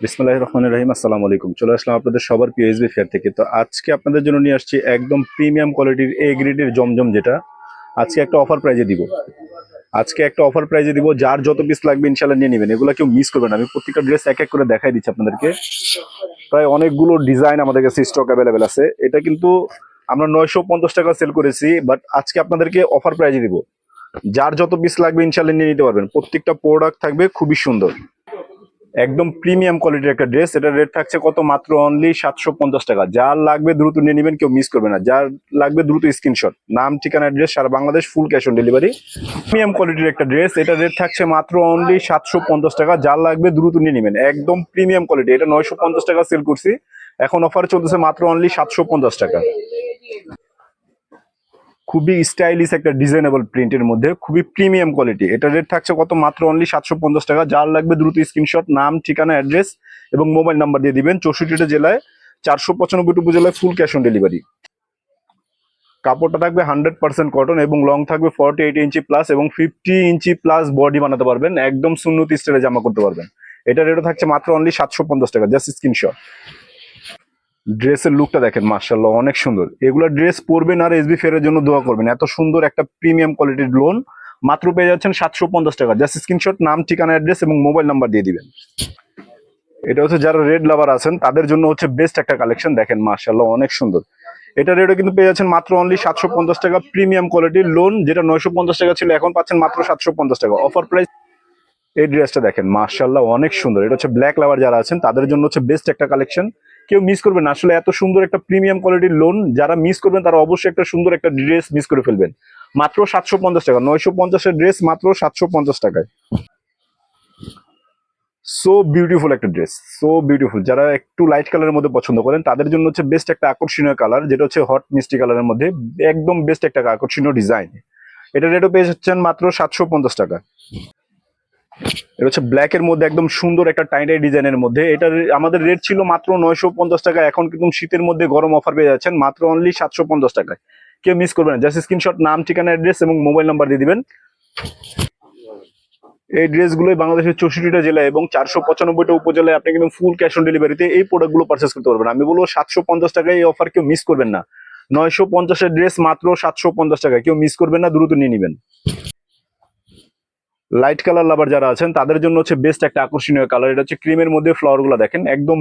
বিসমিল্লাহির রহমানির রহিম। আসসালামু আলাইকুম। চলে আসলাম আপনাদের সবার পিএসবি ফেয়ার থেকে। তো আজকে আপনাদের জন্য নিয়ে আসছি একদম প্রিমিয়াম কোয়ালিটির এ গ্রেডের জমজম, যেটা আজকে একটা অফার প্রাইজে দিব। যার যত পিস লাগবে ইনশাল্লাহ নিয়ে নেবেন, এগুলো কেউ মিস করবেন না। আমি প্রত্যেকটা ড্রেস এক এক করে দেখাই দিচ্ছি আপনাদেরকে। প্রায় অনেকগুলো ডিজাইন আমাদের কাছে স্টক অ্যাভেলেবেল আছে। এটা কিন্তু আমরা 950 টাকা সেল করেছি, বাট আজকে আপনাদেরকে অফার প্রাইজে দিব। যার যত পিস লাগবে ইনশাল্লাহ নিয়ে নিতে পারবেন। প্রত্যেকটা প্রোডাক্ট থাকবে খুবই সুন্দর, একদম প্রিমিয়াম কোয়ালিটির একটা ড্রেস। এটা রেট থাকছে কত? মাত্র অনলি 750 টাকা। যার লাগবে দ্রুত নিয়ে নেবেন, কেউ মিস করবে না। যার লাগবে দ্রুত স্ক্রিনশট, নাম, ঠিকানা, অ্যাড্রেস, সারা Bangladesh full cash on delivery. Premium কোয়ালিটির একটা ড্রেস, এটা রেট থাকছে মাত্র অনলি 750 টাকা। যার লাগবে দ্রুত নিয়ে নেবেন, একদম প্রিমিয়াম কোয়ালিটি। এটা 950 টাকা সেল করছি, এখন অফার চলতেছে মাত্র অনলি 750 টাকা। খুবই স্টাইলিশ একটা ডিজাইনেবল প্রিন্টের মধ্যে খুবই প্রিমিয়াম কোয়ালিটি। এটা রেট থাকছে কত? মাত্র অনলি 750 টাকা। যার লাগবে দ্রুত স্ক্রিনশট, নাম, ঠিকানা, অ্যাড্রেস এবং মোবাইল নাম্বার দিয়ে দিবেন। 64টা জেলায়, 495টি উপজেলায় ফুল ক্যাশ অন ডেলিভারি। কাপড়টা থাকবে 100% কটন এবং লং থাকবে 48 ইঞ্চি প্লাস এবং 50 ইঞ্চি প্লাস বডি বানাতে পারবেন। একদম সুন্নতি স্টাইলে জামা করতে পারবেন। এটা রেটও থাকছে মাত্র অনলি 750 টাকা। Just screenshot. ড্রেসের লুকটা দেখেন, মার্শাল্লাহ অনেক সুন্দর। এগুলো ড্রেস পরবেন আর এসবি ফেয়ারের জন্য দোয়া করবেন। এত সুন্দর একটা প্রিমিয়াম কোয়ালিটির লোন মাত্র পেয়ে যাচ্ছেন 750 টাকা। জাস্ট স্ক্রিনশট, নাম, ঠিকানা, অ্যাড্রেস এবং মোবাইল নাম্বার দিয়ে দিবেন। এটা হচ্ছে যারা রেড লাভার আছেন তাদের জন্য হচ্ছে বেস্ট একটা কালেকশন। দেখেন মার্শাল্লাহ অনেক সুন্দর। এটা রেটও কিন্তু পেয়ে যাচ্ছেন মাত্র অনলি 750 টাকা। প্রিমিয়াম কোয়ালিটির লোন, যেটা 950 টাকা ছিল, এখন পাচ্ছেন মাত্র 750 টাকা অফার প্রাইস। এই ড্রেসটা দেখেন মার্শাল্লাহ অনেক সুন্দর। এটা হচ্ছে ব্ল্যাক লাভার যারা আছেন তাদের জন্য হচ্ছে বেস্ট একটা কালেকশন। কেউ মিস করবেন না। আসলে এত সুন্দর একটা প্রিমিয়াম কোয়ালিটির লোন যারা মিস করবেন তারা অবশ্যই একটা সুন্দর একটা ড্রেস মিস করে ফেলবেন। মাত্র 750 টাকা, 950-এর ড্রেস মাত্র 750 টাকায়। সো বিউটিফুল একটা ড্রেস, সো বিউটিফুল। যারা একটু লাইট কালারের মধ্যে পছন্দ করেন তাদের জন্য হচ্ছে বেস্ট একটা আকর্ষণীয় কালার, যেটা হচ্ছে হট মিষ্টি কালারের মধ্যে একদম বেস্ট একটা আকর্ষণীয় ডিজাইন। এটা রেটও পেয়ে যাচ্ছেন মাত্র 750 টাকা। এটা হচ্ছে ব্ল্যাক এর মধ্যে একদম সুন্দর একটা টাইটাই ডিজাইনের মধ্যে। এটা আমাদের রেট ছিল মাত্র 950 টাকা, এখন কিন্তু শীতের মধ্যে গরম অফার পেয়ে যাচ্ছেন মাত্র অনলি 750 টাকায়। কেউ মিস করবেন না। জাস্ট স্ক্রিনশট, নাম, ঠিকানা, অ্যাড্রেস এবং মোবাইল নাম্বার দিয়ে দিবেন। এই ড্রেসগুলোই বাংলাদেশের 64টা জেলায় এবং 495টা উপজেলায় আপনি কিন্তু ফুল ক্যাশ অন ডেলিভারিতে এই প্রোডাক্টগুলো পারচেস করতে পারবেন। আমি বলবো 750 টাকায় এই অফার কেউ মিস করবেন না। 950-এর ড্রেস মাত্র 750 টাকায়, কেউ মিস করবেন না, দ্রুত নিয়ে নেবেন। লাইট কালার লাভার যারা আছেন তাদের জন্য হচ্ছে বেস্ট একটা আকর্ষণীয় কালার। এটা হচ্ছে ক্রিমের মধ্যে ফ্লাওয়ার গুলো দেখেন, একদম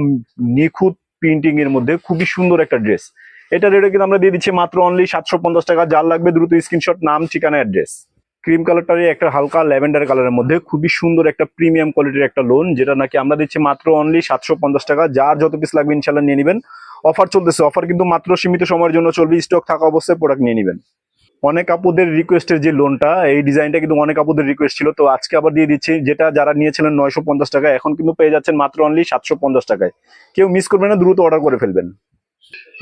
নিখুঁত প্রিন্টিং এর মধ্যে খুবই সুন্দর একটা ড্রেস। এটা রেটে কিন্তু আমরা দিয়ে দিচ্ছি মাত্র অনলি 750 টাকা। যার লাগবে দ্রুত স্ক্রিনশট, নাম, ঠিকানা, অ্যাড্রেস। ক্রিম কালারটারই একটা হালকা ল্যাভেন্ডার কালারের মধ্যে খুবই সুন্দর একটা প্রিমিয়াম কোয়ালিটির একটা লোন, যেটা নাকি আমরা দিচ্ছি মাত্র অনলি 750 টাকা। যার যত পিস লাগবে ইনশাল্লাহ নিয়ে নেবেন। অফার চলতেছে, অফার কিন্তু মাত্র সীমিত সময়ের জন্য চলবে। স্টক থাকা অবস্থায় প্রোডাক্ট নিয়ে নেবেন। অনেক আপুদের রিকোয়েস্টের যে লোনটা, এই ডিজাইনটা কিন্তু অনেক আপুদের রিকোয়েস্ট ছিল, তো আজকে আবার দিয়ে দিচ্ছি। যেটা যারা নিয়েছিলেন 950 টাকা, এখন কিন্তু পেয়ে যাচ্ছেন মাত্র অনলি 750 টাকায়। কেউ মিস করবেন না, দ্রুত অর্ডার করে ফেলবেন।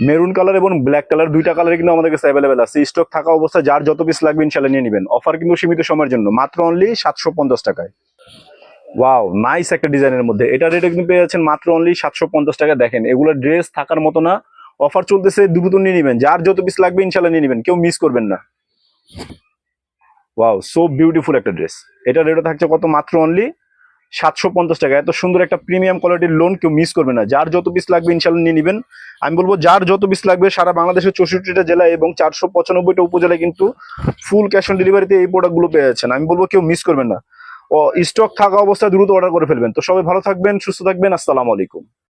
মেরুন কালার এবং ব্ল্যাক কালার দুইটা কালার কিন্তু আমাদের কাছে অ্যাভেলেবেল আছে। স্টক থাকা অবস্থায় যার যত পিস লাগবে ইনশাল্লাহ নিয়ে নেবেন। অফার কিন্তু সীমিত সময়ের জন্য, মাত্র অনলি 750 টাকায়। ওয়াও, নাইস একটা ডিজাইনের মধ্যে। এটা রেটে কিন্তু পেয়ে যাচ্ছেন মাত্র অনলি 750 টাকা। দেখেন এগুলো ড্রেস থাকার মতো না, অফার চলতেছে, দ্রুত নিয়ে নেবেন। যার যত পিস লাগবে ইনশাল্লাহ নিয়ে নেবেন, কেউ মিস করবেন না। ওয়াও, সো বিউটিফুল একটা ড্রেস। এটা রেটও থাকছে কত? মাত্র অনলি 750 টাকা। এত সুন্দর একটা প্রিমিয়াম কোয়ালিটির লোন কেউ মিস করবে না। যার যত পিস লাগবে ইনশাল্লাহ নিয়ে নেবেন। আমি বলবো যার যত পিস লাগবে, সারা বাংলাদেশের 64টা জেলায় এবং 495টা উপজেলায় কিন্তু ফুল ক্যাশ অন ডেলিভারিতে এই প্রোডাক্টগুলো পেয়ে যাচ্ছেন। আমি বলবো কেউ মিস করবেন না। ও স্টক থাকা অবস্থায় দ্রুত অর্ডার করে ফেলবেন। তো সবাই ভালো থাকবেন, সুস্থ থাকবেন। আসসালামু আলাইকুম।